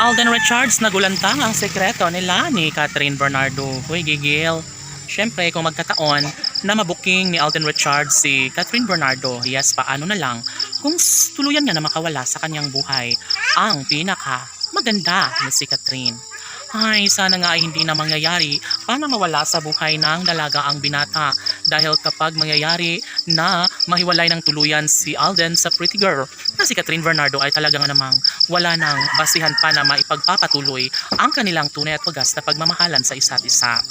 Alden Richards nagulantang ang sekreto nila ni Catherine Bernardo. Huy, gigil. Siyempre, kung magkataon na mabuking ni Alden Richards si Catherine Bernardo, yes, paano na lang kung tuluyan niya na makawala sa kanyang buhay ang pinaka maganda na si Catherine. Ay, sana nga ay hindi na mangyayari para mawala sa buhay ng dalaga ang binata. Dahil kapag mangyayari na mahiwalay ng tuluyan si Alden sa pretty girl na si Catherine Bernardo ay talagang namang wala nang basihan pa na maipagpapatuloy ang kanilang tunay at wagas na pagmamahalan sa isa't isa.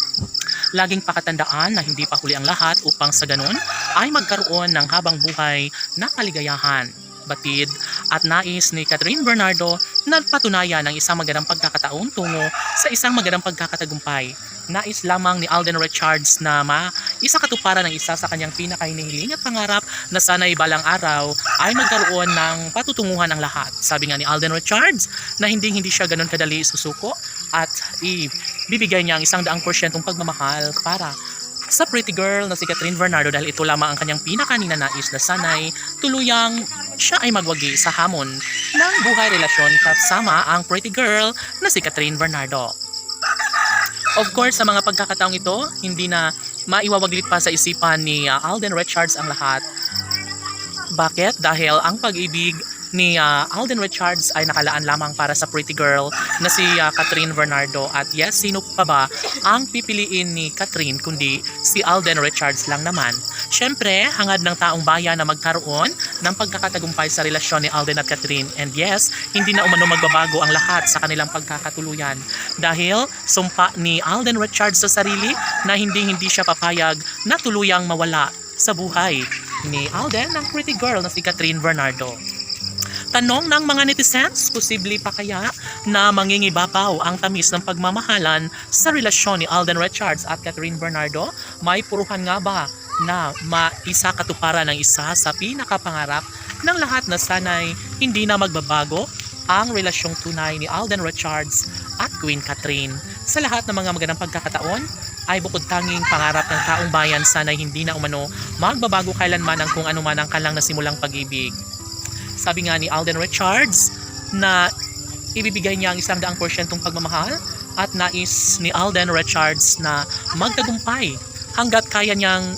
Laging pakatandaan na hindi pa huli ang lahat upang sa ganun ay magkaroon ng habang buhay na kaligayahan. Batid at nais ni Catherine Bernardo na patunayan ng isang magandang pagkakataon tungo sa isang magandang pagkakatagumpay. Nais lamang ni Alden Richards na isa katuparan ng isa sa kanyang pinakahinihiling at pangarap na sana'y balang araw ay magkaroon ng patutunguhan ang lahat. Sabi nga ni Alden Richards na hindi siya ganun kadali susuko at ibibigay niya ang 100% pagmamahal para sa pretty girl na si Catherine Bernardo dahil ito lamang ang kanyang pinakaninanais na sanay tuluyang siya ay magwagi sa hamon ng buhay relasyon kasama ang pretty girl na si Catherine Bernardo. Of course, sa mga pagkakataong ito, hindi na maiwawaglit pa sa isipan ni Alden Richards ang lahat. Bakit? Dahil ang pag-ibig ni Alden Richards ay nakalaan lamang para sa pretty girl na si Catherine Bernardo. At yes, sino pa ba ang pipiliin ni Catherine kundi si Alden Richards lang naman. Siyempre, hangad ng taong bayan na magkaroon ng pagkakatagumpay sa relasyon ni Alden at Catherine. And yes, hindi na umano magbabago ang lahat sa kanilang pagkakatuluyan. Dahil sumpa ni Alden Richards sa sarili na hindi siya papayag na tuluyang mawala sa buhay ni Alden ng pretty girl na si Catherine Bernardo. Tanong ng mga netizens, posible pa kaya na mangingibabaw ang tamis ng pagmamahalan sa relasyon ni Alden Richards at Catherine Bernardo? May puruhan nga ba na maisakatuparan ng isa sa pinakapangarap ng lahat na sanay hindi na magbabago ang relasyong tunay ni Alden Richards at Queen Catherine? Sa lahat ng mga magandang pagkakataon ay bukod tanging pangarap ng taong bayan sanay hindi na umano magbabago kailanman ang kung ano man ang kalang nasimulang pag-ibig. Sabi nga ni Alden Richards na ibibigay niya ang 100% pagmamahal at nais ni Alden Richards na magtagumpay hanggat kaya niyang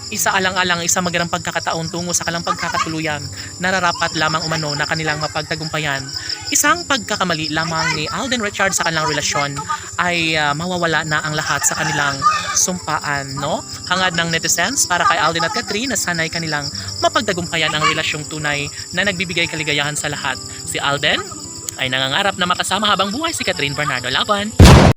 isaalang-alang isang magandang pagkakataon tungo sa kanilang pagkakatuluyan. Nararapat lamang umano na kanilang mapagtagumpayan. Isang pagkakamali lamang ni Alden Richards sa kanilang relasyon ay mawawala na ang lahat sa kanilang sumpaan, no? Hangad ng netizens para kay Alden at Catherine na sanay kanilang mapagtagumpayan ang relasyong tunay na nagbibigay kaligayahan sa lahat. Si Alden ay nangangarap na makasama habang buhay si Catherine Bernardo. Laban!